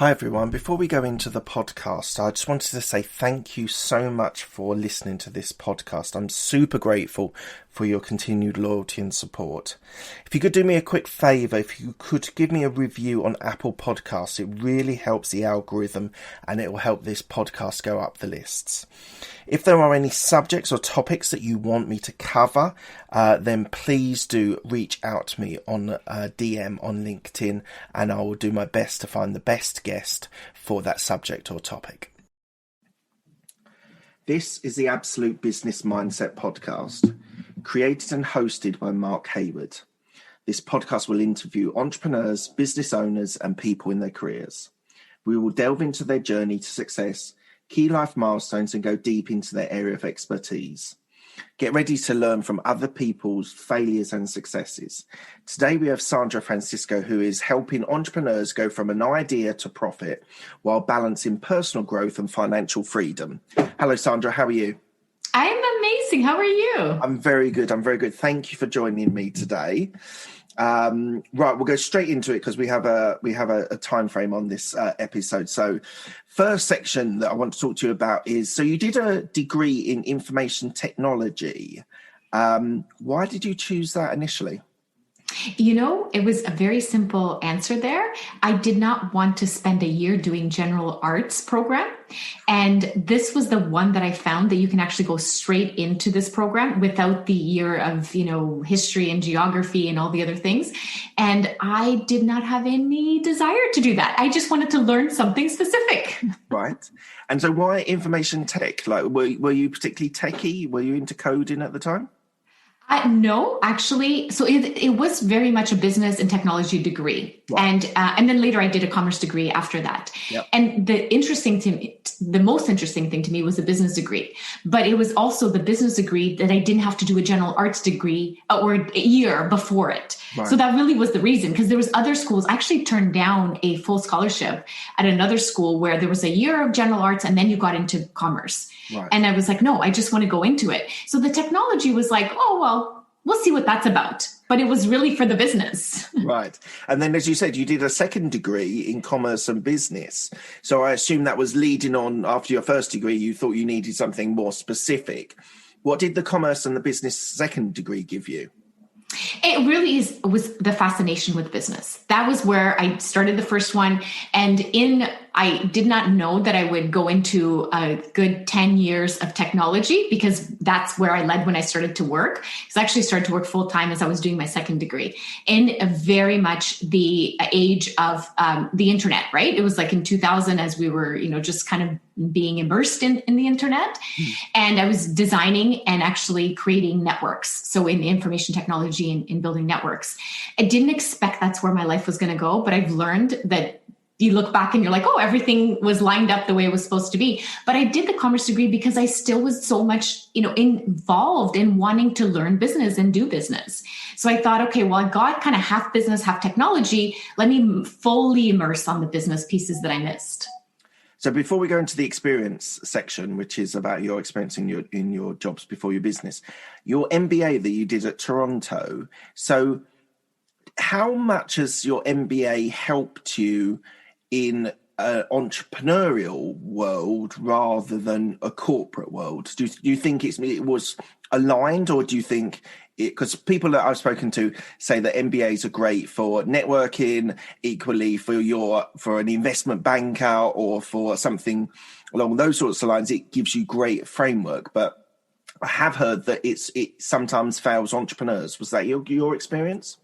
Hi everyone, before we go into the podcast, I just wanted to say thank you so much for listening to this podcast. I'm super grateful for your continued loyalty and support. If you could do me a quick favour, if you could give me a review on Apple Podcasts, it really helps the algorithm and it will help this podcast go up the lists. If there are any subjects or topics that you want me to cover, then please do reach out to me on DM on LinkedIn and I will do my best to find the best guest for that subject or topic. This is the Absolute Business Mindset Podcast, created and hosted by Mark Hayward. This podcast will interview entrepreneurs, business owners, and people in their careers. We will delve into their journey to success, key life milestones, and go deep into their area of expertise. Get ready to learn from other people's failures and successes. Today we have Sandra Francisco, who is helping entrepreneurs go from an idea to profit while balancing personal growth and financial freedom. Hello, Sandra. How are you? I'm amazing. How are you? I'm very good. Thank you for joining me today. Right, we'll go straight into it because we have a time frame on this episode. So first section that I want to talk to you about is, so you did a degree in information technology. Why did you choose that initially? You know, it was a very simple answer there. I did not want to spend a year doing general arts program. And this was the one that I found that you can actually go straight into this program without the year of, history and geography and all the other things. And I did not have any desire to do that. I just wanted to learn something specific. Right. And so why information tech? Like, were you particularly techie? Were you into coding at the time? No, actually. So it was very much a business and technology degree. Wow. And then later I did a commerce degree after that. Yep. And the most interesting thing to me was the business degree. But it was also the business degree that I didn't have to do a general arts degree or a year before it. Right. So that really was the reason, because there was other schools. I actually turned down a full scholarship at another school where there was a year of general arts and then you got into commerce. Right. And I was like, no, I just want to go into it. So the technology was like, oh, well, we'll see what that's about. But it was really for the business. Right. And then, as you said, you did a second degree in commerce and business. So I assume that was leading on after your first degree, you thought you needed something more specific. What did the commerce and the business second degree give you? It really was the fascination with business. That was where I started the first one. And I did not know that I would go into a good 10 years of technology, because that's where I led when I started to work. Because I actually started to work full time as I was doing my second degree in very much the age of the internet, right? It was like in 2000 as we were, just kind of being immersed in the internet. And I was designing and actually creating networks. So in information technology and in building networks, I didn't expect that's where my life was going to go, but I've learned that you look back and you're like, oh, everything was lined up the way it was supposed to be. But I did the commerce degree because I still was so much, involved in wanting to learn business and do business. So I thought, okay, well, I got kind of half business, half technology. Let me fully immerse on the business pieces that I missed. So before we go into the experience section, which is about your experience in your jobs before your business, your MBA that you did at Toronto. So how much has your MBA helped you in an entrepreneurial world rather than a corporate world? Do you think it was aligned, or do you think because people that I've spoken to say that MBAs are great for networking, equally for an investment banker or for something along those sorts of lines, it gives you great framework. But I have heard that it sometimes fails entrepreneurs. Was that your experience?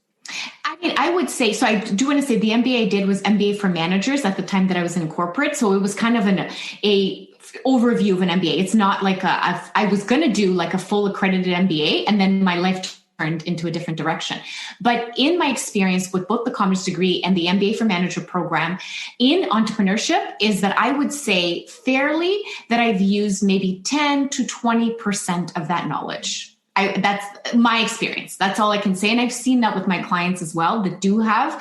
I would say, so I do want to say the MBA I did was MBA for managers at the time that I was in corporate. So it was kind of a overview of an MBA. It's not like I was going to do like a full accredited MBA and then my life turned into a different direction. But in my experience with both the commerce degree and the MBA for manager program in entrepreneurship is that I would say fairly that I've used maybe 10 to 20% of that knowledge. That's my experience. That's all I can say. And I've seen that with my clients as well that do have,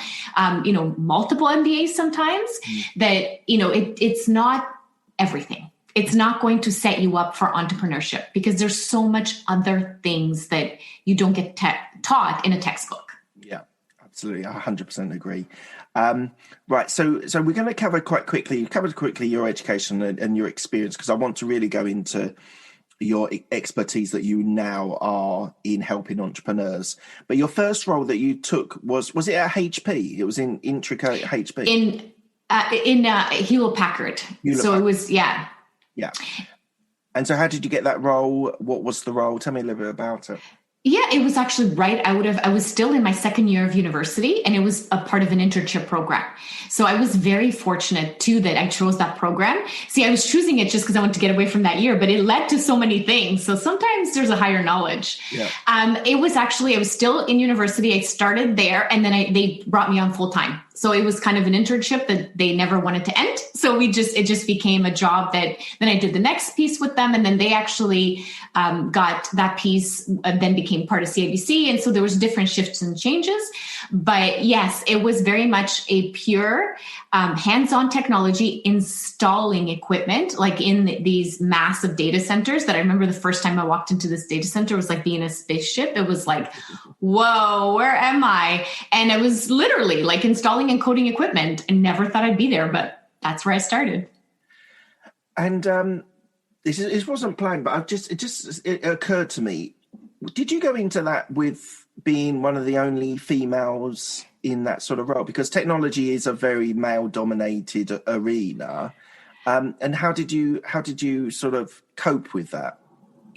multiple MBAs sometimes that, it's not everything. It's not going to set you up for entrepreneurship because there's so much other things that you don't get taught in a textbook. Yeah, Absolutely, I 100% agree. Right, so we're going to cover quite quickly. You covered quickly your education and your experience, because I want to really go into your expertise that you now are in helping entrepreneurs. But your first role that you took was it at HP? It was in Intrica HP? In Hewlett Packard. It was, yeah. Yeah. And so how did you get that role? What was the role? Tell me a little bit about it. Yeah, it was actually right. I was still in my second year of university, and it was a part of an internship program. So I was very fortunate too that I chose that program. See, I was choosing it just because I wanted to get away from that year, but it led to so many things. So sometimes there's a higher knowledge. Yeah. It was actually, I was still in university. I started there, and then they brought me on full time. So it was kind of an internship that they never wanted to end. So it just became a job that then I did the next piece with them. And then they actually got that piece, then became part of CIBC. And so there was different shifts and changes. But yes, it was very much a pure hands-on technology, installing equipment, like in these massive data centers that I remember the first time I walked into this data center was like being a spaceship. It was like, whoa, where am I? And I was literally like installing and coding equipment. I never thought I'd be there, but that's where I started. And this wasn't planned, but it occurred to me. Did you go into that with being one of the only females in that sort of role? Because technology is a very male-dominated arena. And how did you sort of cope with that?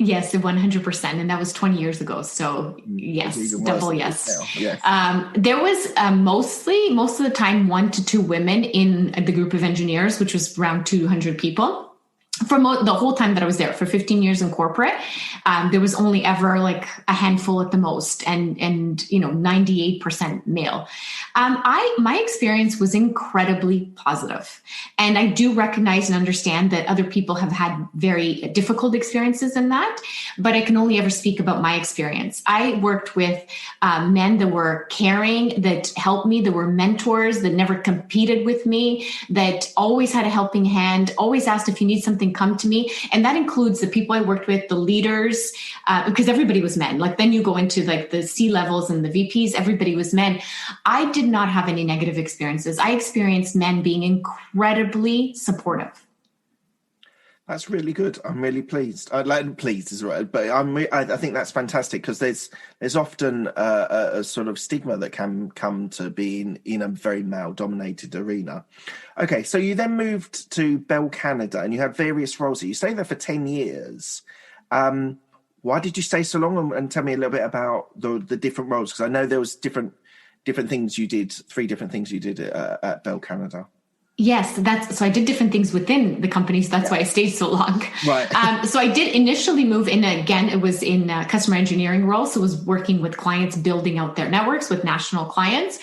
Yes, 100%. And that was 20 years ago. So yes, double yes. Yes. There was most of the time 1 to 2 women in the group of engineers, which was around 200 people. For the whole time that I was there, for 15 years in corporate, there was only ever like a handful at the most, and 98% male. My experience was incredibly positive, and I do recognize and understand that other people have had very difficult experiences in that, but I can only ever speak about my experience. I worked with men that were caring, that helped me, that were mentors, that never competed with me, that always had a helping hand, always asked if you need something, come to me. And that includes the people I worked with, the leaders, because everybody was men. Like then you go into like the C levels and the VPs, everybody was men. I did not have any negative experiences. I experienced men being incredibly supportive. That's really good. I'm really pleased. Pleased is right, but I think that's fantastic, because there's often a sort of stigma that can come to being in a very male-dominated arena. Okay, so you then moved to Bell Canada, and you had various roles. You stayed there for 10 years. Why did you stay so long? And tell me a little bit about the different roles, because I know there was different things you did. 3 different things you did at Bell Canada. Yes, so I did different things within the company, so that's why I stayed so long. Right. So I did initially move in, again, it was in a customer engineering role. So I was working with clients, building out their networks with national clients.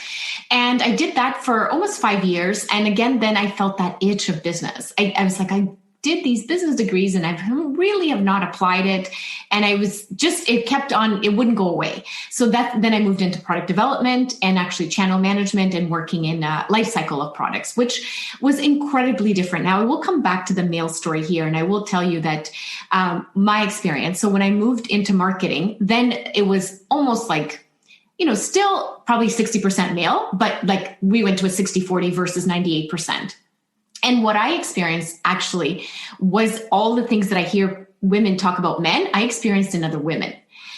And I did that for almost 5 years. And again, then I felt that itch of business. I was like, I did these business degrees and I really have not applied it. And it kept on, it wouldn't go away. So then I moved into product development and actually channel management and working in a life cycle of products, which was incredibly different. Now I will come back to the male story here, and I will tell you that my experience. So when I moved into marketing, then it was almost like, still probably 60% male, but like we went to a 60-40 versus 98%. And what I experienced actually was all the things that I hear women talk about men, I experienced in other women.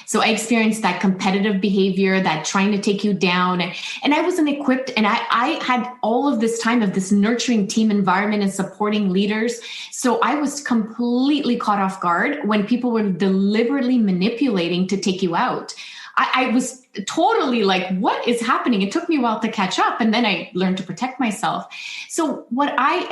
So I experienced that competitive behavior, that trying to take you down. And I wasn't equipped. And I had all of this time of this nurturing team environment and supporting leaders. So I was completely caught off guard when people were deliberately manipulating to take you out. I was totally like, what is happening? It took me a while to catch up, and then I learned to protect myself. So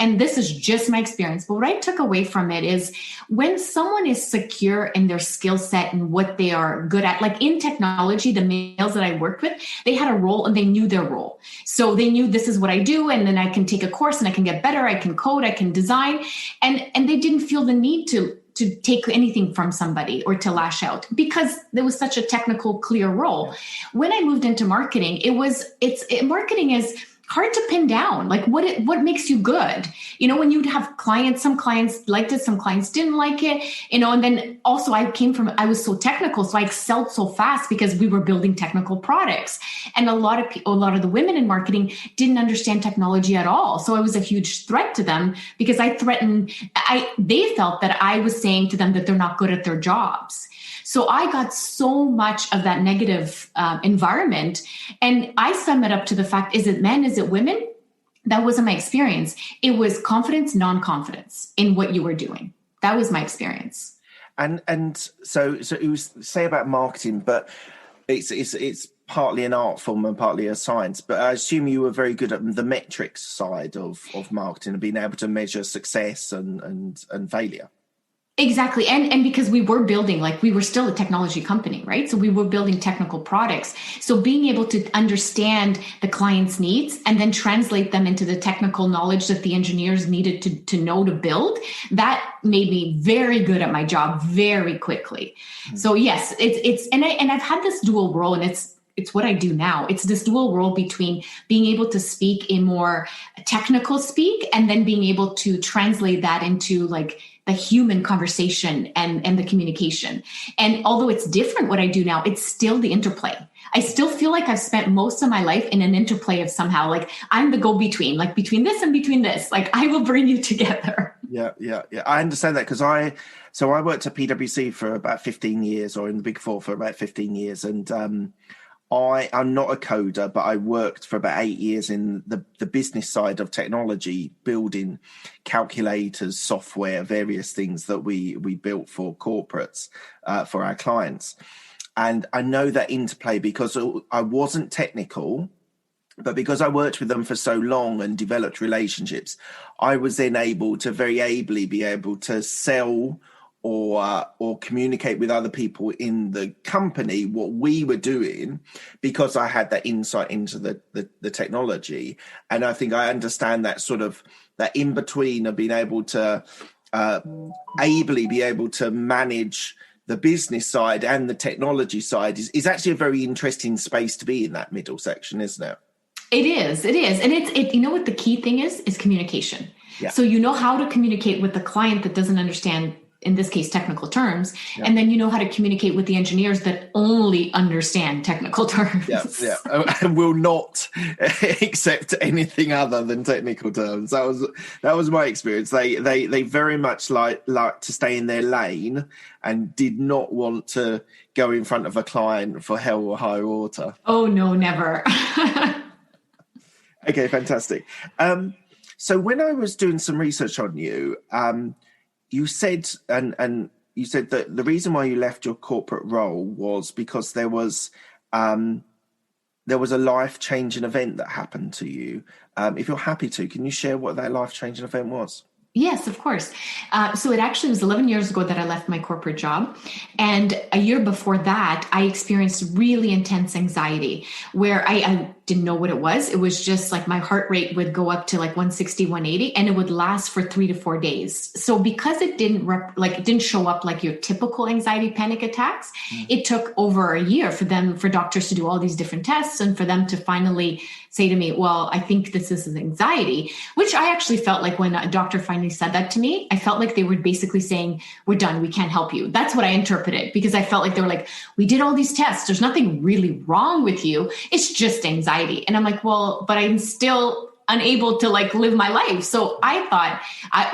and this is just my experience, but what I took away from it is when someone is secure in their skill set and what they are good at, like in technology, the males that I worked with, they had a role and they knew their role. So they knew this is what I do, and then I can take a course and I can get better. I can code, I can design, and they didn't feel the need to take anything from somebody or to lash out because there was such a technical, clear role. When I moved into marketing, marketing is hard to pin down. Like what makes you good? When you'd have clients, some clients liked it, some clients didn't like it, and then also I was so technical. So I excelled so fast because we were building technical products. And a lot of the women in marketing didn't understand technology at all. So I was a huge threat to them because they felt that I was saying to them that they're not good at their jobs. So I got so much of that negative environment. And I sum it up to the fact, is it men? Is it women? That wasn't my experience. It was confidence, non-confidence in what you were doing. That was my experience. And so it was, say about marketing, but it's partly an art form and partly a science. But I assume you were very good at the metrics side of marketing and being able to measure success and failure. Exactly. And because we were building, we were still a technology company, right? So we were building technical products. So being able to understand the client's needs and then translate them into the technical knowledge that the engineers needed to know to build, that made me very good at my job very quickly. Mm-hmm. So yes, and I've had this dual role, and it's what I do now. It's this dual role between being able to speak in more technical speak and then being able to translate that into the human conversation and the communication. And although it's different what I do now, it's still the interplay. I still feel like I've spent most of my life in an interplay of somehow, I'm the go-between, between this and between this, I will bring you together. Yeah. I understand that because I worked at PwC for about 15 years, or in the Big Four for about 15 years. And I'm not a coder, but I worked for about 8 years in the business side of technology, building calculators, software, various things that we built for corporates, for our clients. And I know that interplay because I wasn't technical, but because I worked with them for so long and developed relationships, I was then able to very ably be able to sell or communicate with other people in the company what we were doing, because I had that insight into the technology. And I think I understand that sort of that in between of being able to ably be able to manage the business side and the technology side is actually a very interesting space to be in, that middle section, isn't it? It is. And it's you know what the key thing is communication. Yeah. So you know how to communicate with the client that doesn't understand, in this case, technical terms. Yeah. And then you know how to communicate with the engineers that only understand technical terms. Yeah. And will not accept anything other than technical terms. That was my experience. They very much like to stay in their lane and did not want to go in front of a client for hell or high water. Oh, no, never. Okay, fantastic. So when I was doing some research on you, you said, and you said that the reason why you left your corporate role was because there was a life-changing event that happened to you. If you're happy to, can you share what that life-changing event was? Yes, of course. So it actually was 11 years ago that I left my corporate job. And a year before that, I experienced really intense anxiety where I didn't know what it was. It was just my heart rate would go up to 160, 180, and it would last for 3 to 4 days. So because it didn't it didn't show up like your typical anxiety panic attacks, it took over a year for doctors to do all these different tests and for them to finally say to me, well, I think this is anxiety, which I actually felt like when a doctor finally said that to me, I felt like they were basically saying, we're done, we can't help you. That's what I interpreted, because I felt like they were like, we did all these tests, there's nothing really wrong with you, it's just anxiety. And I'm like, well, but I'm still unable to live my life. So I thought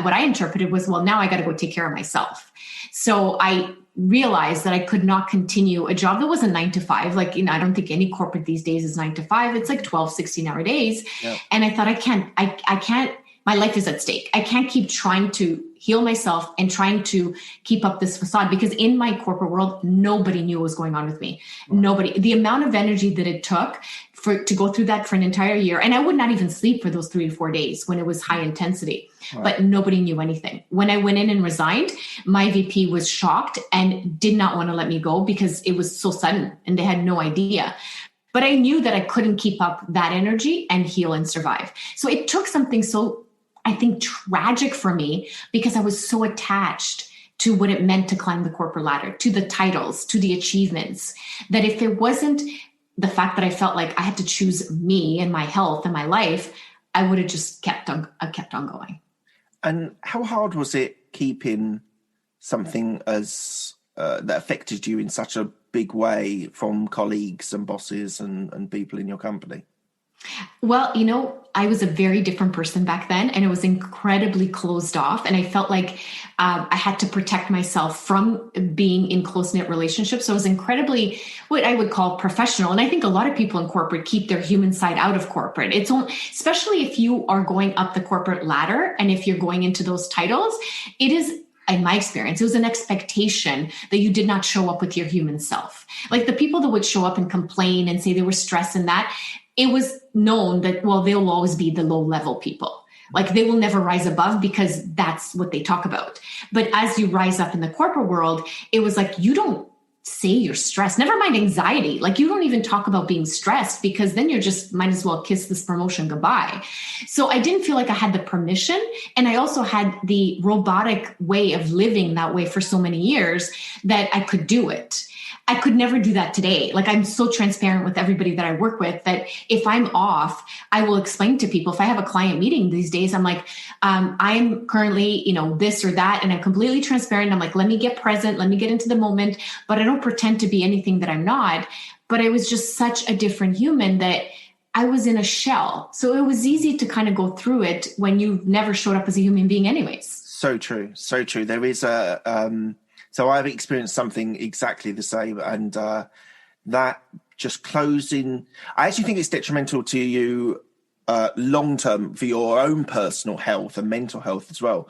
what I interpreted was, well, now I got to go take care of myself. So I realized that I could not continue a job that wasn't 9 to 5. I don't think any corporate these days is 9 to 5. It's 12, 16-hour days. Yep. And I thought, I can't, my life is at stake. I can't keep trying to heal myself and trying to keep up this facade, because in my corporate world, nobody knew what was going on with me. Wow. Nobody. The amount of energy that it took to go through that for an entire year. And I would not even sleep for those 3 to 4 days when it was high intensity, wow. But nobody knew anything. When I went in and resigned, my VP was shocked and did not want to let me go because it was so sudden and they had no idea. But I knew that I couldn't keep up that energy and heal and survive. So it took something so, I think, tragic for me, because I was so attached to what it meant to climb the corporate ladder, to the titles, to the achievements, that if there wasn't the fact that I felt like I had to choose me and my health and my life, I would have just kept on going. And how hard was it keeping something as that affected you in such a big way from colleagues and bosses and people in your company? Well, I was a very different person back then, and it was incredibly closed off. And I felt like I had to protect myself from being in close-knit relationships. So I was incredibly what I would call professional. And I think a lot of people in corporate keep their human side out of corporate. It's only, especially if you are going up the corporate ladder and if you're going into those titles, it is, in my experience, it was an expectation that you did not show up with your human self. Like the people that would show up and complain and say they were stressed and that, it was known that, well, they'll always be the low level people. Like they will never rise above because that's what they talk about. But as you rise up in the corporate world, it was like, you don't say you're stressed, never mind anxiety. Like you don't even talk about being stressed because then you're just might as well kiss this promotion goodbye. So I didn't feel like I had the permission. And I also had the robotic way of living that way for so many years that I could do it. I could never do that today. Like I'm so transparent with everybody that I work with that if I'm off, I will explain to people. If I have a client meeting these days, I'm like, I'm currently, this or that. And I'm completely transparent. I'm like, let me get present. Let me get into the moment. But I don't pretend to be anything that I'm not. But I was just such a different human that I was in a shell. So it was easy to kind of go through it when you've never showed up as a human being anyways. So true. So true. There is so I've experienced something exactly the same, and that just closing. I actually think it's detrimental to you long term for your own personal health and mental health as well.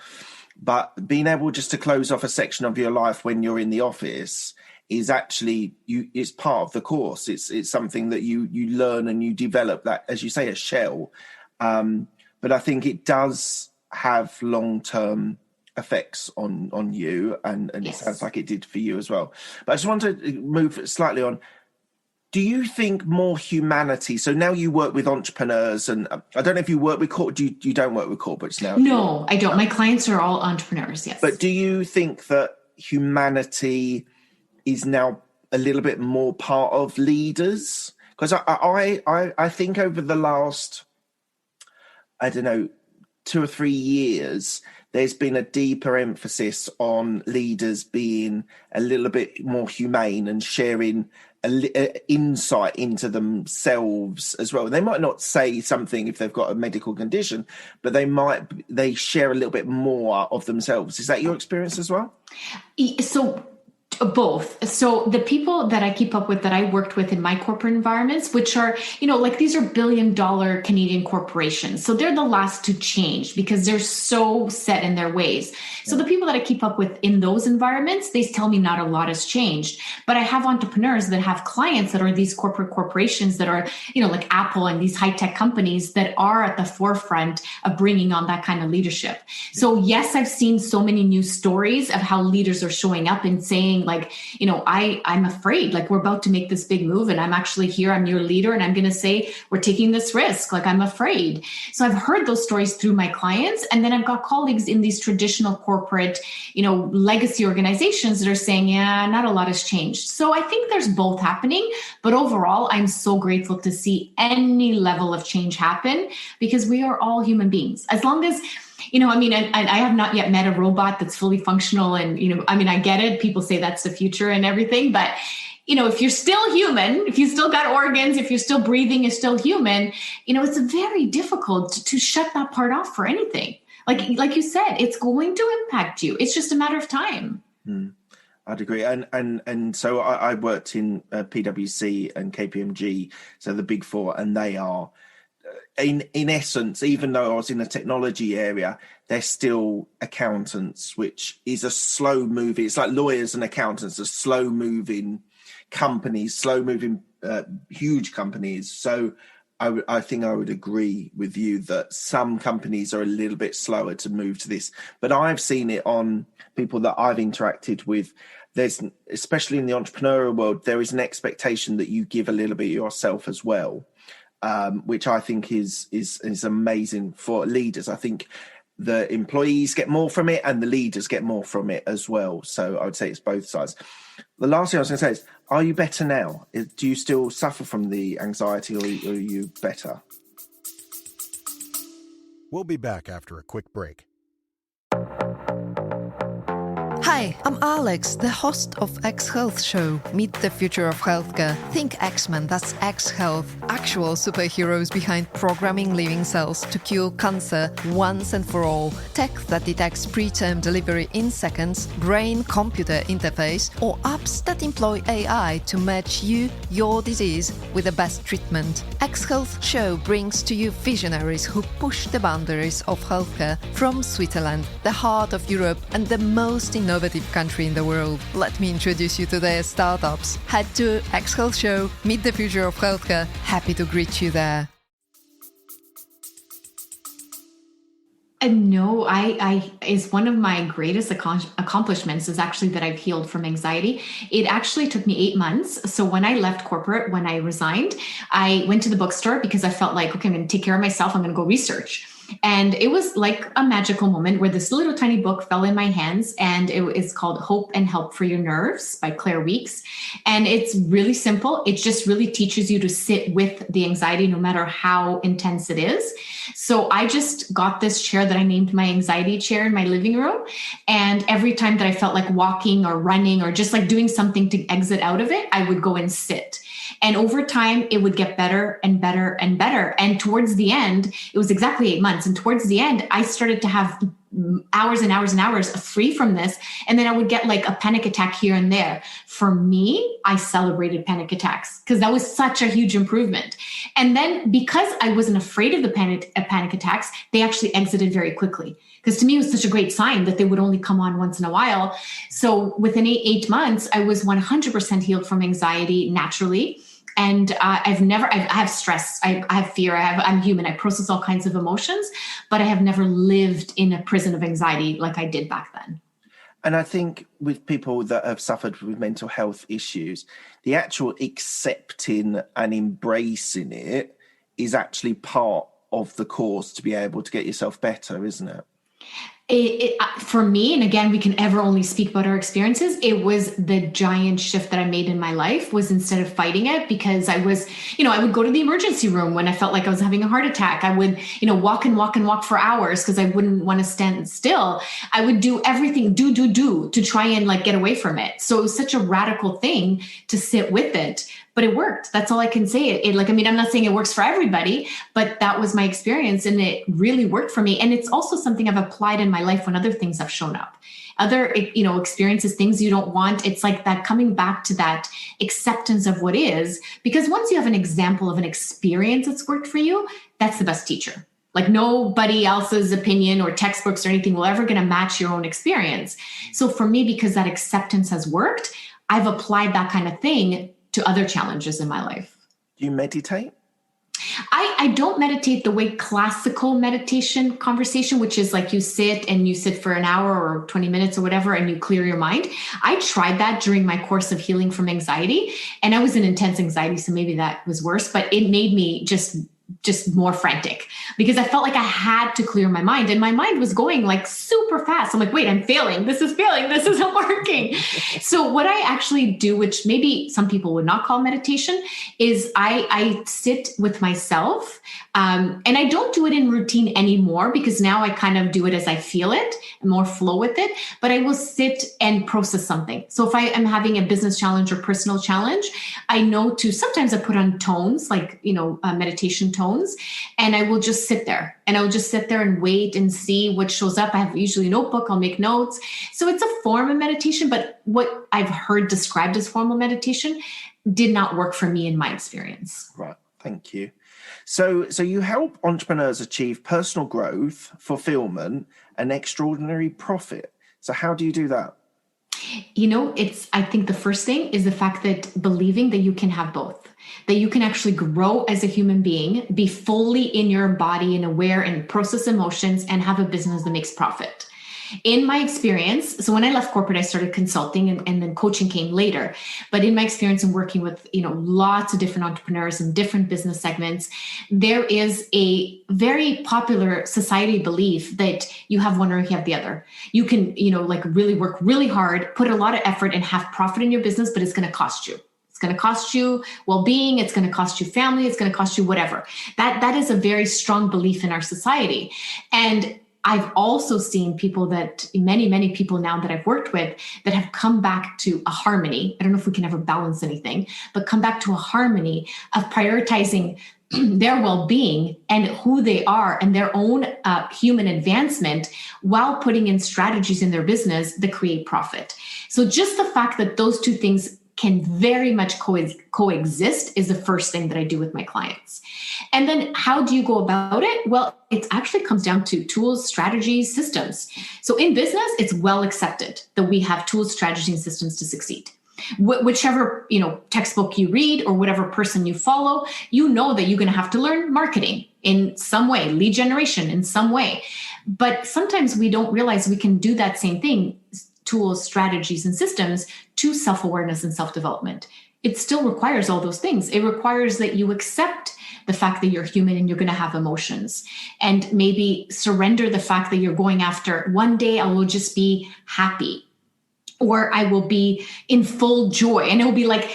But being able just to close off a section of your life when you're in the office is actually it's part of the course. It's something that you learn and you develop. That, as you say, a shell. But I think it does have long term effects on you, and yes. It sounds like it did for you as well. But I just want to move slightly on. Do you think more humanity? So now you work with entrepreneurs, and I don't know if you work with you don't work with corporates now? No, I don't. My clients are all entrepreneurs, yes. But do you think that humanity is now a little bit more part of leaders? Because I think over the last, I don't know, 2 or 3 years, there's been a deeper emphasis on leaders being a little bit more humane and sharing insight into themselves as well. They might not say something if they've got a medical condition, but they share a little bit more of themselves. Is that your experience as well? So both. So the people that I keep up with that I worked with in my corporate environments, which are, like these are $1 billion Canadian corporations. So they're the last to change because they're so set in their ways. So the people that I keep up with in those environments, they tell me not a lot has changed. But I have entrepreneurs that have clients that are these corporate corporations that are, like Apple and these high-tech companies that are at the forefront of bringing on that kind of leadership. So yes, I've seen so many news stories of how leaders are showing up and saying, like, I'm afraid, like we're about to make this big move and I'm actually here, I'm your leader and I'm going to say, we're taking this risk. Like I'm afraid. So I've heard those stories through my clients. And then I've got colleagues in these traditional corporate, legacy organizations that are saying, yeah, not a lot has changed. So I think there's both happening, but overall, I'm so grateful to see any level of change happen because we are all human beings. As long as I have not yet met a robot that's fully functional. And, I get it. People say that's the future and everything. But, if you're still human, if you still got organs, if you're still breathing, you're still human, it's very difficult to shut that part off for anything. Like you said, it's going to impact you. It's just a matter of time. I'd agree. And so I worked in PwC and KPMG, so the big four, and they are, in essence, even though I was in the technology area, they're still accountants, which is a slow moving. It's like lawyers and accountants are slow moving companies, huge companies. So I think I would agree with you that some companies are a little bit slower to move to this. But I've seen it on people that I've interacted with. There's, especially in the entrepreneurial world, there is an expectation that you give a little bit yourself as well. Which I think is amazing for leaders. I think the employees get more from it and the leaders get more from it as well. So I would say it's both sides. The last thing I was going to say is, are you better now? Do you still suffer from the anxiety, or are you better? We'll be back after a quick break. Hi, I'm Alex, the host of X Health Show. Meet the future of healthcare. Think X-Men, that's X Health. Actual superheroes behind programming living cells to cure cancer once and for all. Tech that detects preterm delivery in seconds, brain-computer interface, or apps that employ AI to match you, your disease, with the best treatment. X Health Show brings to you visionaries who push the boundaries of healthcare from Switzerland, the heart of Europe, and the most innovative country in the world. Let me introduce you to their startups. Head to X Health Show, meet the future of healthcare. Happy to greet you there. No, I is one of my greatest accomplishments is actually that I've healed from anxiety. It actually took me 8 months. So when I left corporate, when I resigned, I went to the bookstore because I felt like, okay, I'm going to take care of myself. I'm going to go research. And it was like a magical moment where this little tiny book fell in my hands, and it is called Hope and Help for Your Nerves by Claire Weeks. And it's really simple. It just really teaches you to sit with the anxiety, no matter how intense it is. So I just got this chair that I named my anxiety chair in my living room. And every time that I felt like walking or running or just like doing something to exit out of it, I would go and sit. And over time, it would get better and better and better. And towards the end, it was exactly 8 months. And towards the end, I started to have hours and hours and hours free from this. And then I would get like a panic attack here and there. For me, I celebrated panic attacks because that was such a huge improvement. And then because I wasn't afraid of the panic attacks, they actually exited very quickly. Because to me, it was such a great sign that they would only come on once in a while. So within 8 months, I was 100% healed from anxiety naturally. And I have stress, I have fear, I'm human, I process all kinds of emotions, but I have never lived in a prison of anxiety like I did back then. And I think with people that have suffered with mental health issues, the actual accepting and embracing it is actually part of the course to be able to get yourself better, isn't it? For me, and again, we can ever only speak about our experiences, it was the giant shift that I made in my life was instead of fighting it, because I was, I would go to the emergency room when I felt like I was having a heart attack. I would, walk and walk and walk for hours because I wouldn't want to stand still. I would do everything, do to try and like get away from it. So it was such a radical thing to sit with it. But it worked. That's all I can say. I'm not saying it works for everybody, but that was my experience and it really worked for me. And it's also something I've applied in my life when other things have shown up. Other, experiences, things you don't want. It's like that coming back to that acceptance of what is, because once you have an example of an experience that's worked for you, that's the best teacher. Like nobody else's opinion or textbooks or anything will ever going to match your own experience. So for me, because that acceptance has worked, I've applied that kind of thing to other challenges in my life. Do you meditate? I don't meditate the way classical meditation conversation, which is like you sit for an hour or 20 minutes or whatever, and you clear your mind. I tried that during my course of healing from anxiety, and I was in intense anxiety, so maybe that was worse, but it made me just more frantic because I felt like I had to clear my mind, and my mind was going like super fast. I'm like, wait, I'm failing. This isn't working. So what I actually do, which maybe some people would not call meditation, is I sit with myself. And I don't do it in routine anymore because now I kind of do it as I feel it and more flow with it, but I will sit and process something. So if I am having a business challenge or personal challenge, I know sometimes I put on tones, like, meditation tones, and I will just sit there and wait and see what shows up. I have usually a notebook, I'll make notes. So it's a form of meditation, but what I've heard described as formal meditation did not work for me in my experience. Right. Thank you. So you help entrepreneurs achieve personal growth, fulfillment, and extraordinary profit. So how do you do that? I think the first thing is the fact that believing that you can have both, that you can actually grow as a human being, be fully in your body and aware and process emotions and have a business that makes profit. In my experience, so when I left corporate, I started consulting and then coaching came later. But in my experience in working with, lots of different entrepreneurs in different business segments, there is a very popular society belief that you have one or you have the other. You can, really work really hard, put a lot of effort and have profit in your business, but it's going to cost you. It's going to cost you well-being. It's going to cost you family. It's going to cost you whatever. That is a very strong belief in our society. And I've also seen people many people now that I've worked with that have come back to a harmony. I don't know if we can ever balance anything, but come back to a harmony of prioritizing their well-being and who they are and their own human advancement while putting in strategies in their business that create profit. So just the fact that those two things can very much coexist is the first thing that I do with my clients. And then how do you go about it? Well, it actually comes down to tools, strategies, systems. So in business, it's well accepted that we have tools, strategies, and systems to succeed. Whichever textbook you read or whatever person you follow, that you're going to have to learn marketing in some way, lead generation in some way. But sometimes we don't realize we can do that same thing, tools, strategies, and systems to self-awareness and self-development. It still requires all those things. It requires that you accept the fact that you're human and you're going to have emotions, and maybe surrender the fact that you're going after one day I will just be happy, or I will be in full joy. And it will be like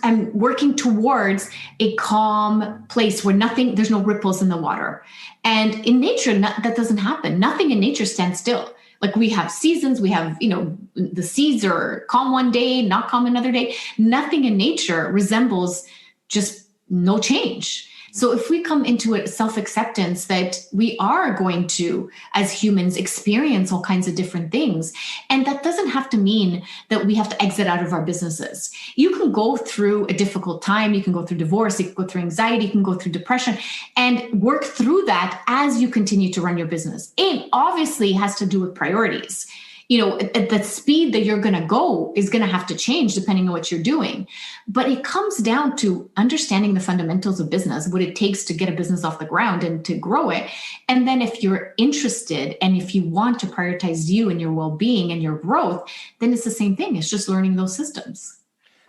I'm working towards a calm place where there's no ripples in the water. And in nature, that doesn't happen. Nothing in nature stands still. Like we have seasons, we have, the seas are calm one day, not calm another day. Nothing in nature resembles just no change. So if we come into a self-acceptance that we are going to, as humans, experience all kinds of different things, and that doesn't have to mean that we have to exit out of our businesses. You can go through a difficult time, you can go through divorce, you can go through anxiety, you can go through depression, and work through that as you continue to run your business. It obviously has to do with priorities. At the speed that you're going to go is going to have to change depending on what you're doing. But it comes down to understanding the fundamentals of business, what it takes to get a business off the ground and to grow it. And then if you're interested and if you want to prioritize you and your well-being and your growth, then it's the same thing. It's just learning those systems.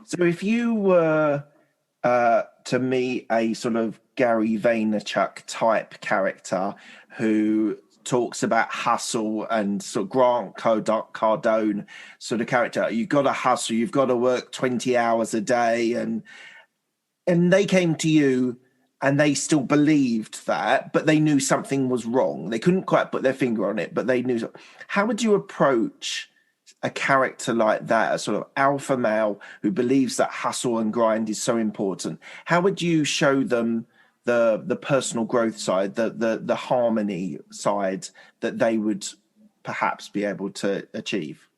So if you were to meet a sort of Gary Vaynerchuk type character who talks about hustle and sort of Grant Cardone sort of character, you've got to hustle, you've got to work 20 hours a day, and they came to you and they still believed that, but they knew something was wrong. They couldn't quite put their finger on it, but they knew. How would you approach a character like that, a sort of alpha male who believes that hustle and grind is so important? How would you show them the personal growth side, the harmony side that they would perhaps be able to achieve?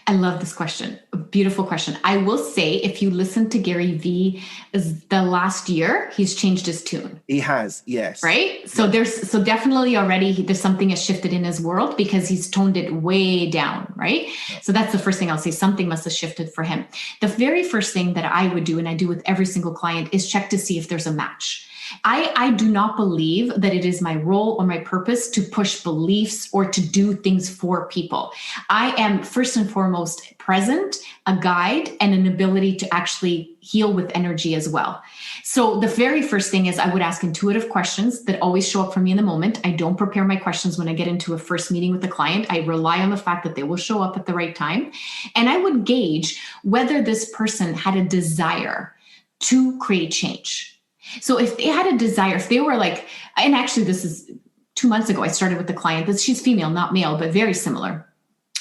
I love this question. A beautiful question. I will say, if you listen to Gary V, the last year, he's changed his tune. He has, yes. Right? So there's definitely already there's something has shifted in his world because he's toned it way down, right? Yeah. So that's the first thing I'll say. Something must have shifted for him. The very first thing that I would do, and I do with every single client, is check to see if there's a match. I do not believe that it is my role or my purpose to push beliefs or to do things for people. I am first and foremost present, a guide, and an ability to actually heal with energy as well. So the very first thing is I would ask intuitive questions that always show up for me in the moment. I don't prepare my questions when I get into a first meeting with a client. I rely on the fact that they will show up at the right time. And I would gauge whether this person had a desire to create change. So if they had a desire, if they were like, and actually this is 2 months ago, I started with the client, but she's female, not male, but very similar.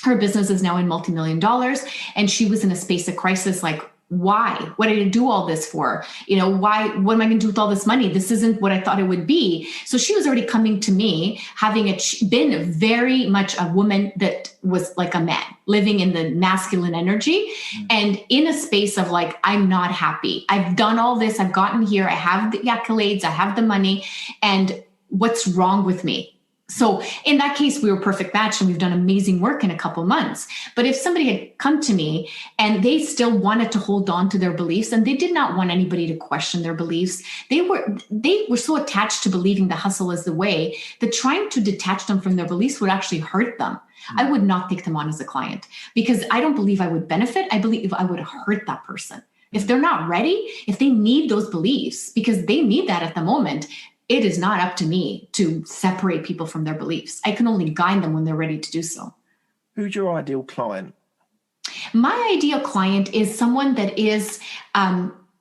Her business is now in multi-million dollars. And she was in a space of crisis, like, why? What did I do all this for? Why? What am I going to do with all this money? This isn't what I thought it would be. So she was already coming to me, having been very much a woman that was like a man, living in the masculine energy and in a space of like, I'm not happy. I've done all this. I've gotten here. I have the accolades. I have the money. And what's wrong with me? So in that case, we were a perfect match and we've done amazing work in a couple months. But if somebody had come to me and they still wanted to hold on to their beliefs and they did not want anybody to question their beliefs, they were so attached to believing the hustle is the way that trying to detach them from their beliefs would actually hurt them. I would not take them on as a client because I don't believe I would benefit. I believe I would hurt that person. If they're not ready, if they need those beliefs because they need that at the moment, it is not up to me to separate people from their beliefs. I can only guide them when they're ready to do so. Who's your ideal client? My ideal client is someone that is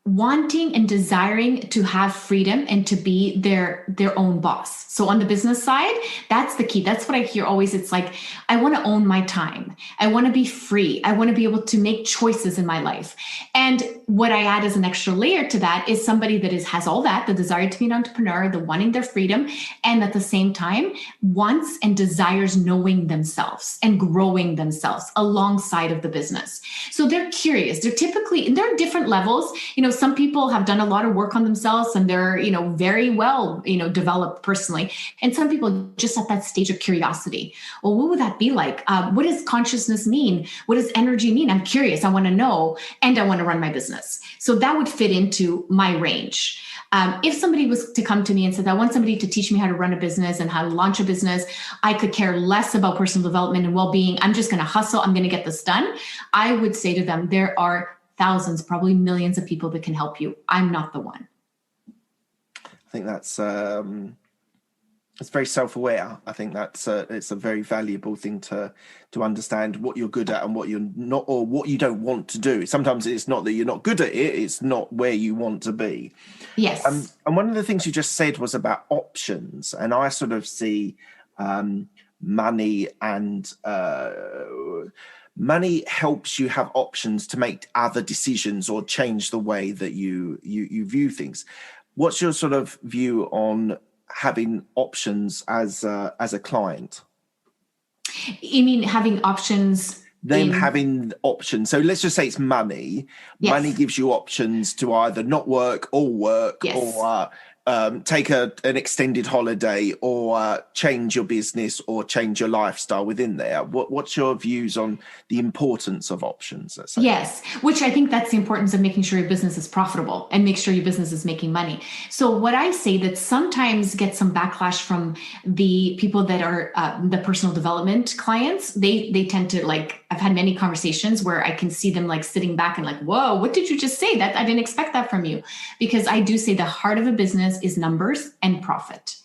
wanting and desiring to have freedom and to be their own boss. So on the business side, that's the key. That's what I hear always. It's like, I want to own my time. I want to be free. I want to be able to make choices in my life. And what I add as an extra layer to that is somebody that has all that, the desire to be an entrepreneur, the wanting their freedom, and at the same time wants and desires knowing themselves and growing themselves alongside of the business. So they're curious. They're are different levels. Some people have done a lot of work on themselves and they're, very well, developed personally. And some people just at that stage of curiosity. Well, what would that be like? What does consciousness mean? What does energy mean? I'm curious. I want to know, and I want to run my business. So that would fit into my range. If somebody was to come to me and said, I want somebody to teach me how to run a business and how to launch a business, I could care less about personal development and well-being. I'm just going to hustle. I'm going to get this done. I would say to them, there are thousands, probably millions of people that can help you. I'm not the one. I think that's it's very self-aware. I think that's it's a very valuable thing to understand what you're good at and what you're not, or what you don't want to do. Sometimes it's not that you're not good at it; it's not where you want to be. Yes. And one of the things you just said was about options, and I sort of see money and money helps you have options to make other decisions or change the way that you view things. What's your sort of view on having options as a client? You mean having options? Having options. So let's just say it's money. Yes. Money gives you options to either not work or work, yes, or take an extended holiday, or change your business or change your lifestyle within there. What's your views on the importance of options? Let's say? Yes, which I think that's the importance of making sure your business is profitable and make sure your business is making money. So what I say that sometimes gets some backlash from the people that are the personal development clients, they tend to I've had many conversations where I can see them sitting back and whoa, what did you just say? That I didn't expect that from you. Because I do say the heart of a business is numbers and profit.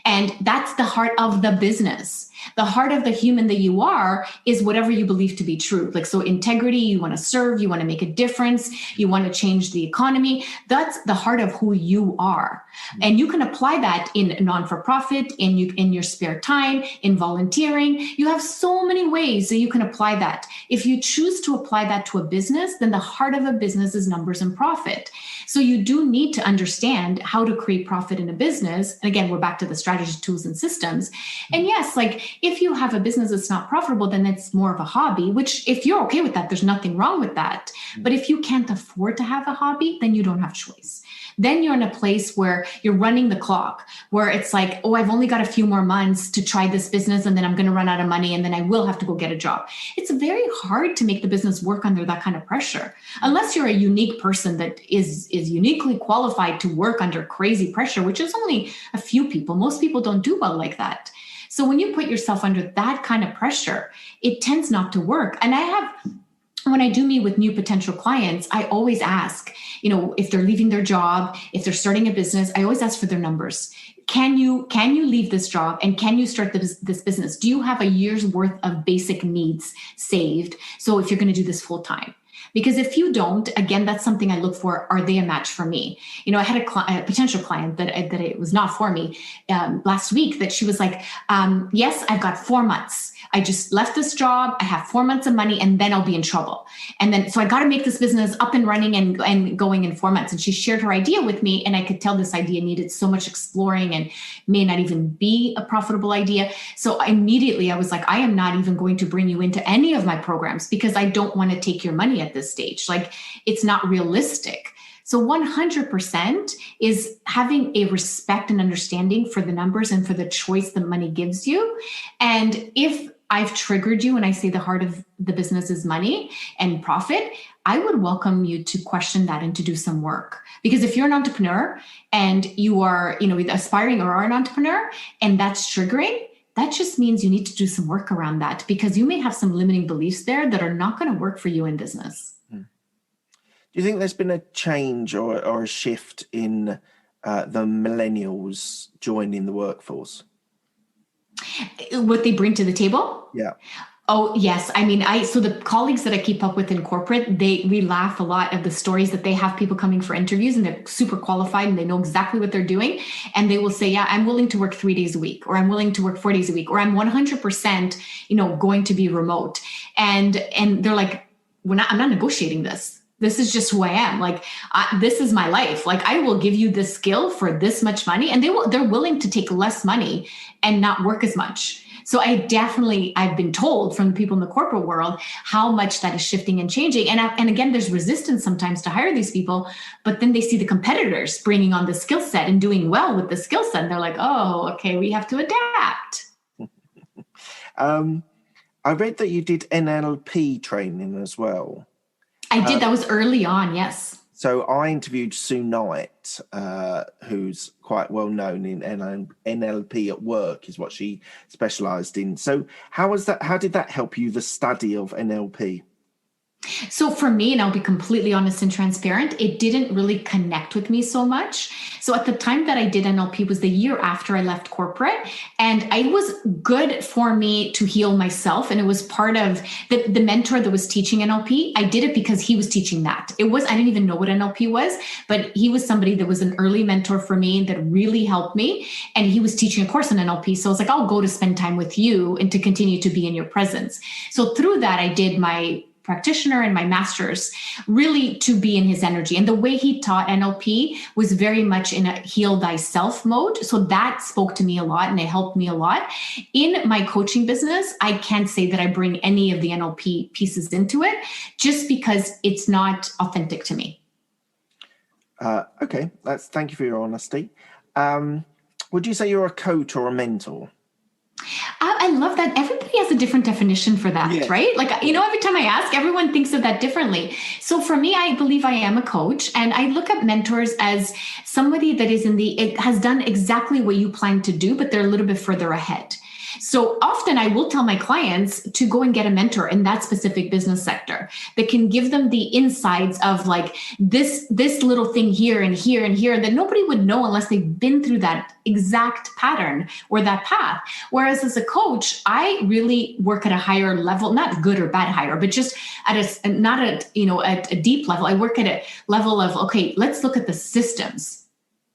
And that's the heart of the business. The heart of the human that you are is whatever you believe to be true. So integrity, you want to serve, you want to make a difference, you want to change the economy. That's the heart of who you are. And you can apply that in non-for-profit, in your spare time, in volunteering. You have so many ways that you can apply that. If you choose to apply that to a business, then the heart of a business is numbers and profit. So you do need to understand how to create profit in a business. And again, we're back to the strategy, tools, and systems. And yes, if you have a business that's not profitable, then it's more of a hobby, which if you're okay with that, there's nothing wrong with that. But if you can't afford to have a hobby, then you don't have choice. Then you're in a place where you're running the clock, where it's I've only got a few more months to try this business and then I'm going to run out of money and then I will have to go get a job. It's very hard to make the business work under that kind of pressure, unless you're a unique person that is uniquely qualified to work under crazy pressure, which is only a few people. Most people don't do well like that. So when you put yourself under that kind of pressure, it tends not to work. And when I do meet with new potential clients, I always ask, if they're leaving their job, if they're starting a business, I always ask for their numbers. Can you leave this job and can you start this business? Do you have a year's worth of basic needs saved? So if you're going to do this full time. Because if you don't, again, that's something I look for. Are they a match for me? I had a potential client that it was not for me last week, that she was yes, I've got 4 months. I just left this job. I have 4 months of money and then I'll be in trouble. And then, so I got to make this business up and running and going in 4 months. And she shared her idea with me. And I could tell this idea needed so much exploring and may not even be a profitable idea. So immediately I was I am not even going to bring you into any of my programs because I don't want to take your money at this stage. It's not realistic. So 100% is having a respect and understanding for the numbers and for the choice that money gives you. And if I've triggered you when I say the heart of the business is money and profit, I would welcome you to question that and to do some work. Because if you're an entrepreneur and you are, aspiring or are an entrepreneur and that's triggering, that just means you need to do some work around that, because you may have some limiting beliefs there that are not going to work for you in business. Do you think there's been a change or a shift in the millennials joining the workforce? What they bring to the table? Yeah. Oh, yes. I mean, so the colleagues that I keep up with in corporate, we laugh a lot at the stories that they have people coming for interviews and they're super qualified and they know exactly what they're doing. And they will say, yeah, I'm willing to work 3 days a week, or I'm willing to work 4 days a week, or I'm 100%, going to be remote. And they're like, I'm not negotiating this. This is just who I am. Like, this is my life. Like, I will give you this skill for this much money, and they're willing to take less money and not work as much. So I've been told from the people in the corporate world how much that is shifting and changing. And again, there's resistance sometimes to hire these people, but then they see the competitors bringing on the skill set and doing well with the skill set. And they're like, oh, okay, we have to adapt. I read that you did NLP training as well. I did. That was early on. Yes. So I interviewed Sue Knight, who's quite well known in NLP at work, is what she specialised in. So how did that help you, the study of NLP? So for me, and I'll be completely honest and transparent, it didn't really connect with me so much. So at the time that I did NLP was the year after I left corporate, and it was good for me to heal myself. And it was part of the mentor that was teaching NLP. I did it because he was teaching that. I didn't even know what NLP was, but he was somebody that was an early mentor for me that really helped me. And he was teaching a course on NLP. So I was like, I'll go to spend time with you and to continue to be in your presence. So through that, I did my practitioner and my master's really to be in his energy. And the way he taught NLP was very much in a heal thyself mode. So that spoke to me a lot and it helped me a lot. In my coaching business, I can't say that I bring any of the NLP pieces into it just because it's not authentic to me. Okay, thank you for your honesty. Would you say you're a coach or a mentor? I love that. Everybody has a different definition for that, right? Like, every time I ask, everyone thinks of that differently. So for me, I believe I am a coach, and I look at mentors as somebody that it has done exactly what you plan to do, but they're a little bit further ahead. So often I will tell my clients to go and get a mentor in that specific business sector that can give them the insights of like this little thing here and here and here that nobody would know unless they've been through that exact pattern or that path. Whereas as a coach, I really work at a higher level, not good or bad higher, but just at a deep level. I work at a level of, okay, let's look at the systems.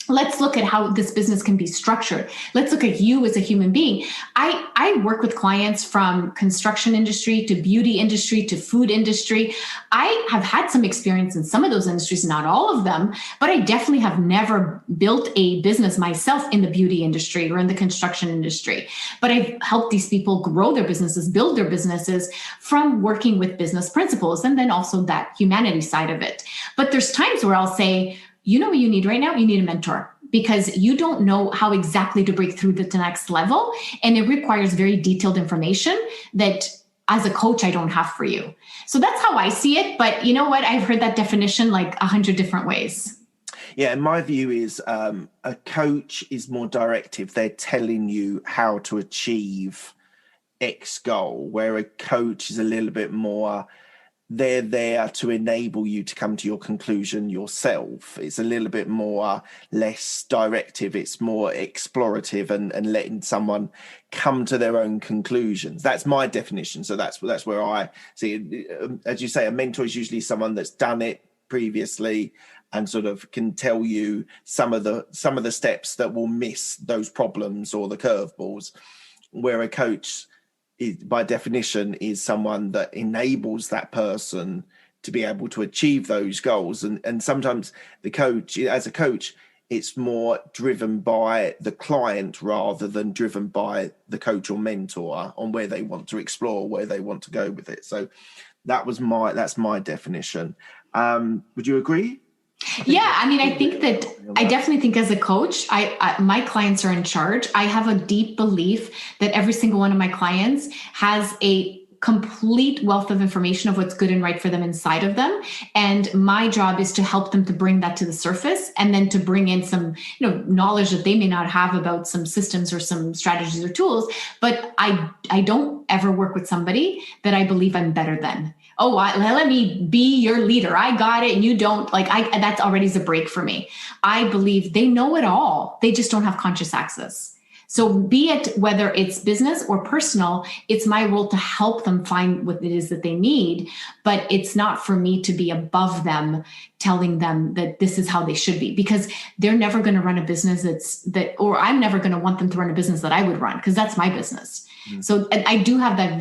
Let's look at how this business can be structured. Let's look at you as a human being. I work with clients from construction industry to beauty industry to food industry. I have had some experience in some of those industries, not all of them, but I definitely have never built a business myself in the beauty industry or in the construction industry. But I've helped these people grow their businesses, build their businesses from working with business principles, and then also that humanity side of it. But there's times where I'll say, you know what you need right now? You need a mentor, because you don't know how exactly to break through the next level. And it requires very detailed information that as a coach, I don't have for you. So that's how I see it. But you know what? I've heard that definition like 100 different ways. Yeah, and my view is a coach is more directive. They're telling you how to achieve X goal, where a coach is a little bit more, they're there to enable you to come to your conclusion yourself. It's a little bit more less directive. It's more explorative and letting someone come to their own conclusions. That's my definition. So that's where I see it. As you say, a mentor is usually someone that's done it previously and sort of can tell you some of the steps that will miss those problems or the curveballs, where a coach by definition is someone that enables that person to be able to achieve those goals. And sometimes as a coach, it's more driven by the client rather than driven by the coach or mentor on where they want to explore, where they want to go with it. So that's my definition. Would you agree? Yeah, I mean, I think that I definitely think as a coach, my clients are in charge. I have a deep belief that every single one of my clients has a complete wealth of information of what's good and right for them inside of them. And my job is to help them to bring that to the surface and then to bring in some, knowledge that they may not have about some systems or some strategies or tools. But I don't ever work with somebody that I believe I'm better than. Oh, let me be your leader. I got it and you don't. That's already a break for me. I believe they know it all. They just don't have conscious access. So be it whether it's business or personal, it's my role to help them find what it is that they need. But it's not for me to be above them, telling them that this is how they should be, because they're never going to run a business or I'm never going to want them to run a business that I would run, because that's my business. Mm-hmm. So I do have that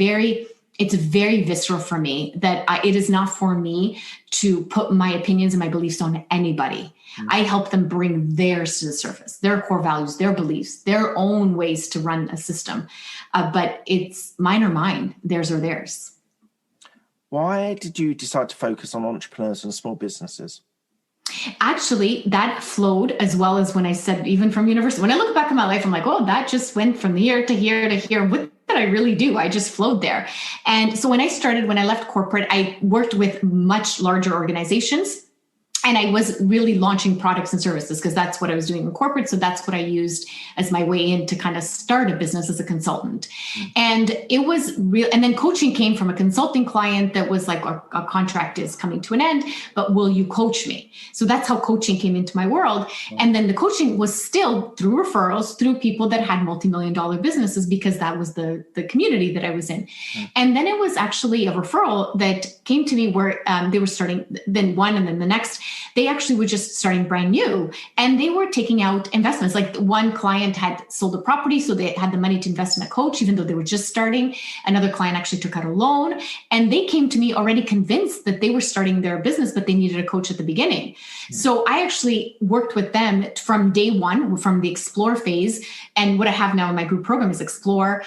it's very visceral for me that it is not for me to put my opinions and my beliefs on anybody. Mm-hmm. I help them bring theirs to the surface, their core values, their beliefs, their own ways to run a system. But it's mine or mine, theirs or theirs. Why did you decide to focus on entrepreneurs and small businesses? Actually, that flowed as well as when I said, even from university. When I look back at my life, I'm like, oh, that just went from here to here to here. What did I really do? I just flowed there. And so when I left corporate, I worked with much larger organizations. And I was really launching products and services because that's what I was doing in corporate. So that's what I used as my way in to kind of start a business as a consultant. Mm-hmm. And it was real. And then coaching came from a consulting client that was like, our contract is coming to an end, but will you coach me? So that's how coaching came into my world. Mm-hmm. And then the coaching was still through referrals, through people that had multi-million-dollar businesses, because that was the community that I was in. Mm-hmm. And then it was actually a referral that came to me where they were starting, then one and then the next. They actually were just starting brand new and they were taking out investments. Like one client had sold a property, so they had the money to invest in a coach, even though they were just starting. Another client actually took out a loan and they came to me already convinced that they were starting their business, but they needed a coach at the beginning. Mm-hmm. So I actually worked with them from day one, from the explore phase. And what I have now in my group program is explore,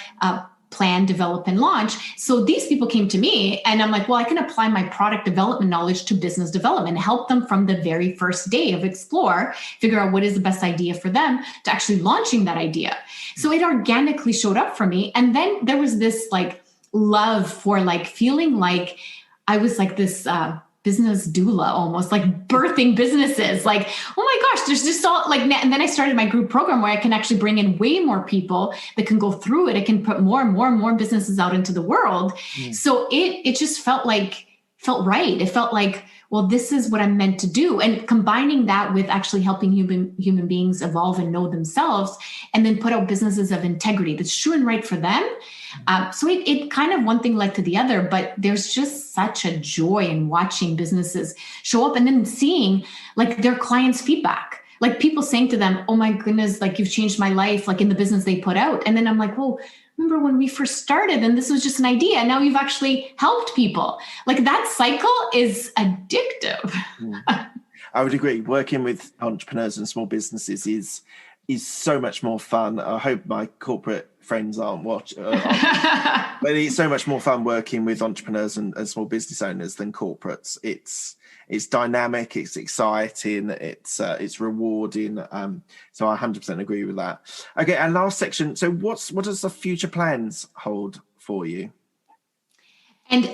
plan, develop, and launch. So these people came to me and I'm like, well, I can apply my product development knowledge to business development, help them from the very first day of explore, figure out what is the best idea for them to actually launching that idea. So it organically showed up for me. And then there was this like love for like feeling like I was like this, business doula, almost like birthing businesses. Like, oh my gosh, there's just all like, and then I started my group program where I can actually bring in way more people that can go through it. I can put more and more and more businesses out into the world. Mm. So it just felt right. It felt like, well, this is what I'm meant to do. And combining that with actually helping human beings evolve and know themselves, and then put out businesses of integrity that's true and right for them. So it kind of one thing led to the other, but there's just such a joy in watching businesses show up and then seeing like their clients' feedback, like people saying to them, oh my goodness, like you've changed my life, like in the business they put out. And then I'm like, well, remember when we first started and this was just an idea and now you've actually helped people. Like that cycle is addictive. I would agree. Working with entrepreneurs and small businesses is so much more fun. I hope my corporate friends aren't watching. But it's so much more fun working with entrepreneurs and small business owners than corporates. It's dynamic, it's exciting, it's rewarding. So I 100% agree with that. Okay, and last section. So what does the future plans hold for you? And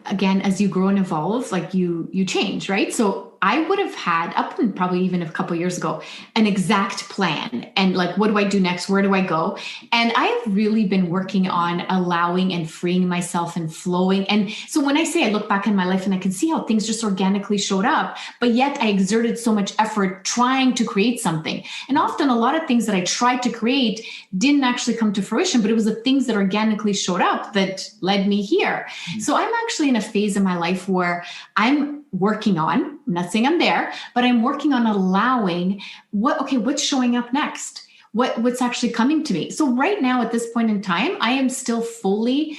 again, as you grow and evolve, like you change, right? So I would have had up and probably even a couple of years ago, an exact plan and like, what do I do next? Where do I go? And I have really been working on allowing and freeing myself and flowing. And so when I say I look back in my life and I can see how things just organically showed up, but yet I exerted so much effort trying to create something. And often a lot of things that I tried to create didn't actually come to fruition, but it was the things that organically showed up that led me here. Mm-hmm. So I'm actually in a phase in my life where I'm working on, I'm not saying I'm there, but I'm working on allowing what's showing up next. what's actually coming to me. So right now at this point in time, I am still fully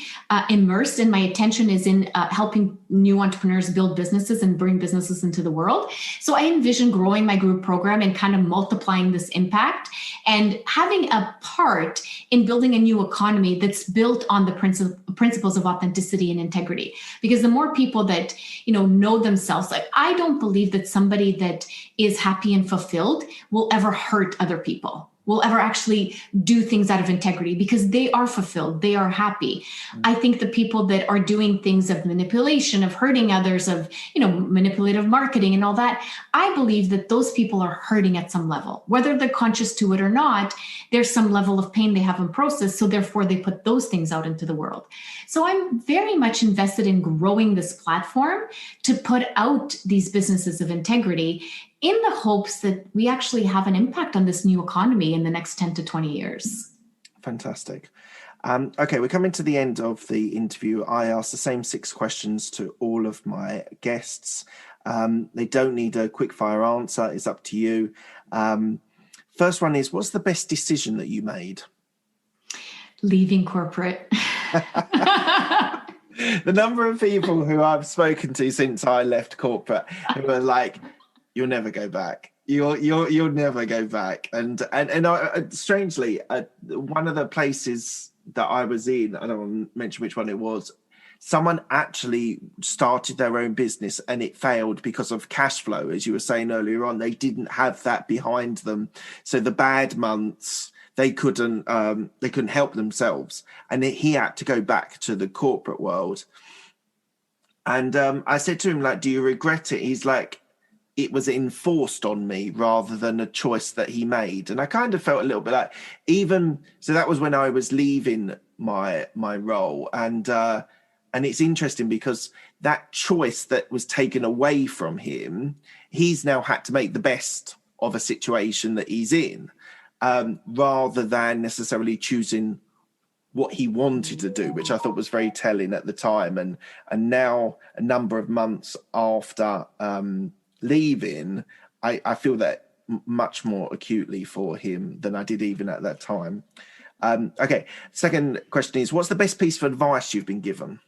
immersed, and my attention is in helping new entrepreneurs build businesses and bring businesses into the world. So I envision growing my group program and kind of multiplying this impact and having a part in building a new economy that's built on the principles of authenticity and integrity. Because the more people that know themselves, like, I don't believe that somebody that is happy and fulfilled will ever hurt other people, will ever actually do things out of integrity, because they are fulfilled, they are happy. I think the people that are doing things of manipulation, of hurting others, of manipulative marketing and all that, I believe that those people are hurting at some level, whether they're conscious to it or not. There's some level of pain they haven't processed, so therefore they put those things out into the world. So I'm very much invested in growing this platform to put out these businesses of integrity, in the hopes that we actually have an impact on this new economy in the next 10 to 20 years. Fantastic. Okay, we're coming to the end of the interview. I ask the same 6 questions to all of my guests. They don't need a quick fire answer. It's up to you. First one is, what's the best decision that you made? Leaving corporate. The number of people who I've spoken to since I left corporate who are like, you'll never go back. You'll never go back. And strangely, one of the places that I was in, I don't want to mention which one it was, someone actually started their own business and it failed because of cash flow. As you were saying earlier on, they didn't have that behind them. So the bad months, they couldn't help themselves. And he had to go back to the corporate world. And I said to him, like, do you regret it? He's like, it was enforced on me rather than a choice that he made. And I kind of felt a little bit like, so that was when I was leaving my role. And it's interesting because that choice that was taken away from him, he's now had to make the best of a situation that he's in, rather than necessarily choosing what he wanted to do, which I thought was very telling at the time. And now, a number of months after leaving, I feel that much more acutely for him than I did even at that time. Okay, second question is, what's the best piece of advice you've been given?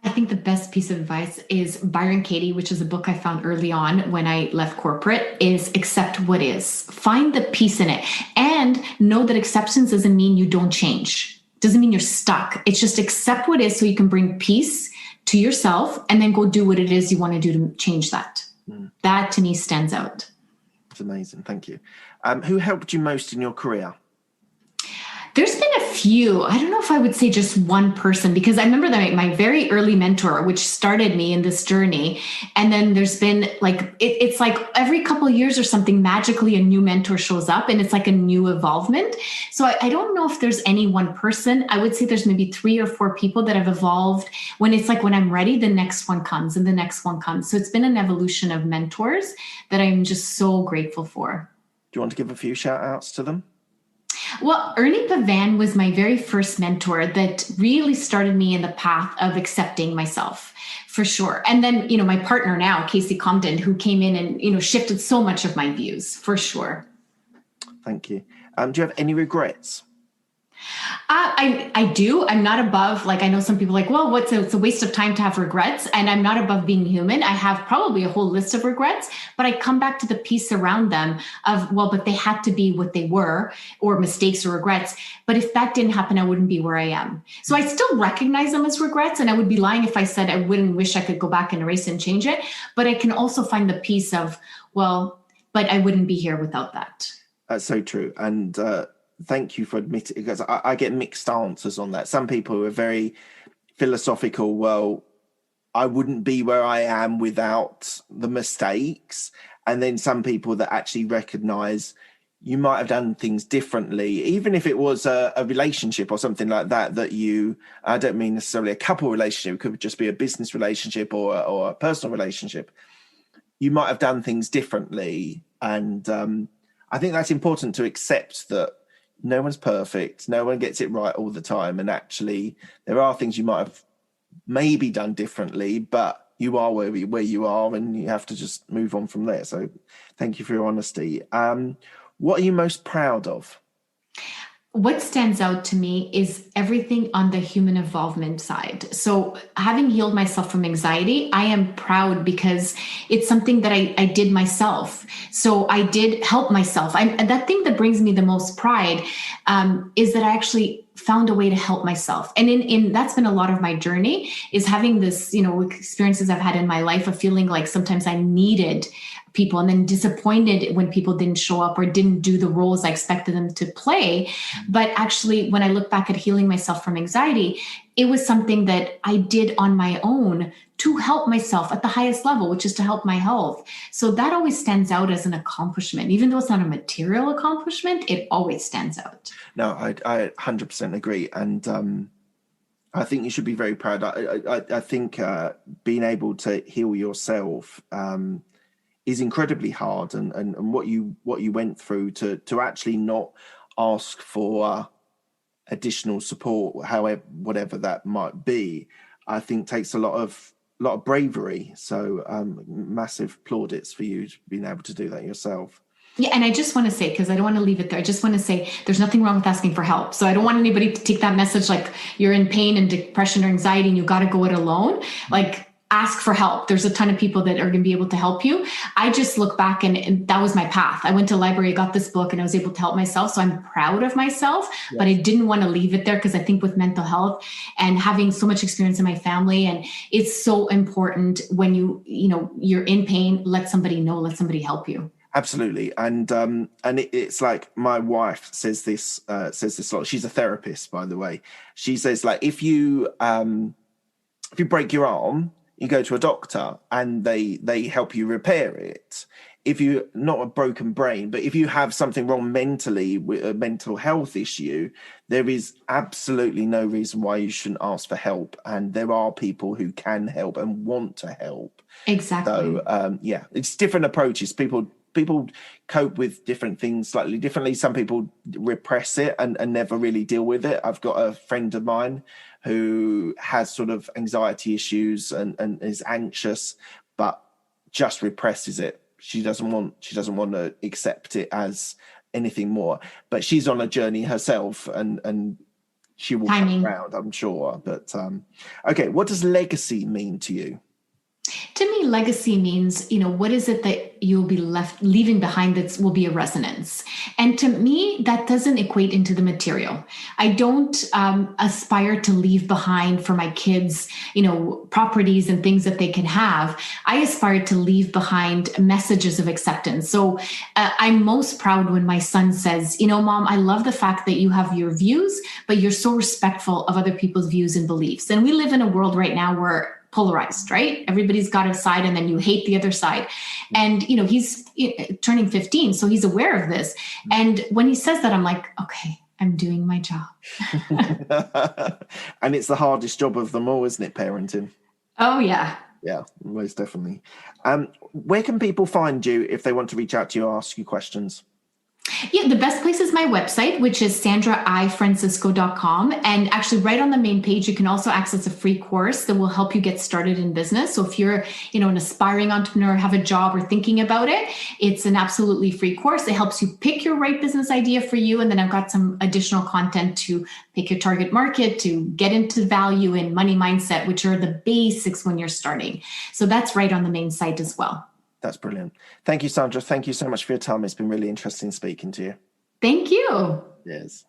I think the best piece of advice is Byron Katie, which is a book I found early on when I left corporate, is accept what is. Find the peace in it. And know that acceptance doesn't mean you don't change. Doesn't mean you're stuck. It's just accept what is so you can bring peace to yourself and then go do what it is you want to do to change that. That to me stands out. That's amazing. Thank you. Who helped you most in your career? There's been a few. I don't know if I would say just one person, because I remember that my very early mentor, which started me in this journey. And then there's been like, it's like every couple of years or something, magically a new mentor shows up and it's like a new evolvement. So I don't know if there's any one person. I would say there's maybe 3 or 4 people that have evolved. When it's like, when I'm ready, the next one comes and the next one comes. So it's been an evolution of mentors that I'm just so grateful for. Do you want to give a few shout outs to them? Well, Ernie Pavan was my very first mentor that really started me in the path of accepting myself, for sure. And then, my partner now, Casey Comden, who came in and, shifted so much of my views, for sure. Thank you. Do you have any regrets? I do. I'm not above, like, I know some people are like, well, it's a waste of time to have regrets. And I'm not above being human. I have probably a whole list of regrets, but I come back to the piece around them of, well, but they had to be what they were, or mistakes or regrets. But if that didn't happen, I wouldn't be where I am. So I still recognize them as regrets. And I would be lying if I said I wouldn't wish I could go back and erase and change it. But I can also find the piece of, well, but I wouldn't be here without that. That's so true. And, thank you for admitting, because I get mixed answers on that. Some people are very philosophical. Well, I wouldn't be where I am without the mistakes. And then some people that actually recognize you might have done things differently, even if it was a relationship or something like that, I don't mean necessarily a couple relationship, it could just be a business relationship or a personal relationship. You might have done things differently. And I think that's important to accept that no one's perfect. No one gets it right all the time. And actually, there are things you might have maybe done differently, but you are where you are and you have to just move on from there. So thank you for your honesty. What are you most proud of? What stands out to me is everything on the human involvement side. So having healed myself from anxiety, I am proud because it's something that I did myself. So I did help myself. That thing that brings me the most pride is that I actually found a way to help myself. And in that's been a lot of my journey, is having this, experiences I've had in my life of feeling like sometimes I needed people and then disappointed when people didn't show up or didn't do the roles I expected them to play. But actually, when I look back at healing myself from anxiety, it was something that I did on my own to help myself at the highest level, which is to help my health. So that always stands out as an accomplishment. Even though it's not a material accomplishment, it always stands out. No, I 100% agree. And I think you should be very proud. I think being able to heal yourself is incredibly hard, and what you went through to actually not ask for additional support, however, whatever that might be, I think takes a lot of bravery. So massive plaudits for you being able to do that yourself. Yeah, and I just want to say, because I don't want to leave it there, I just want to say there's nothing wrong with asking for help. So I don't want anybody to take that message like you're in pain and depression or anxiety and you got to go it alone. Like, ask for help. There's a ton of people that are going to be able to help you. I just look back and that was my path. I went to the library, I got this book, and I was able to help myself. So I'm proud of myself, but I didn't want to leave it there because I think with mental health and having so much experience in my family, and it's so important when you're in pain, let somebody know, let somebody help you. Absolutely. And it's like my wife says this a lot. She's a therapist, by the way. She says, like, if you break your arm, you go to a doctor and they help you repair it. If you're not a broken brain, but if you have something wrong mentally, with a mental health issue, there is absolutely no reason why you shouldn't ask for help. And there are people who can help and want to help. Exactly. So, it's different approaches. People cope with different things slightly differently. Some people repress it and never really deal with it. I've got a friend of mine who has sort of anxiety issues and is anxious, but just represses it. She doesn't want to accept it as anything more. But she's on a journey herself, and she will come around, I'm sure. But okay, what does legacy mean to you? To me, legacy means, what is it that you'll be leaving behind that will be a resonance? And to me, that doesn't equate into the material. I don't aspire to leave behind for my kids, properties and things that they can have. I aspire to leave behind messages of acceptance. So I'm most proud when my son says, Mom, I love the fact that you have your views, but you're so respectful of other people's views and beliefs. And we live in a world right now where polarized, right? Everybody's got a side and then you hate the other side. And, he's turning 15, so he's aware of this. And when he says that, I'm like, okay, I'm doing my job. And it's the hardest job of them all, isn't it, parenting? Oh, yeah. Yeah, most definitely. Where can people find you if they want to reach out to you or ask you questions? Yeah, the best place is my website, which is sandraifrancisco.com. And actually right on the main page, you can also access a free course that will help you get started in business. So if you're, an aspiring entrepreneur, have a job or thinking about it, it's an absolutely free course. It helps you pick your right business idea for you. And then I've got some additional content to pick your target market, to get into value and money mindset, which are the basics when you're starting. So that's right on the main site as well. That's brilliant. Thank you, Sandra. Thank you so much for your time. It's been really interesting speaking to you. Thank you. Yes.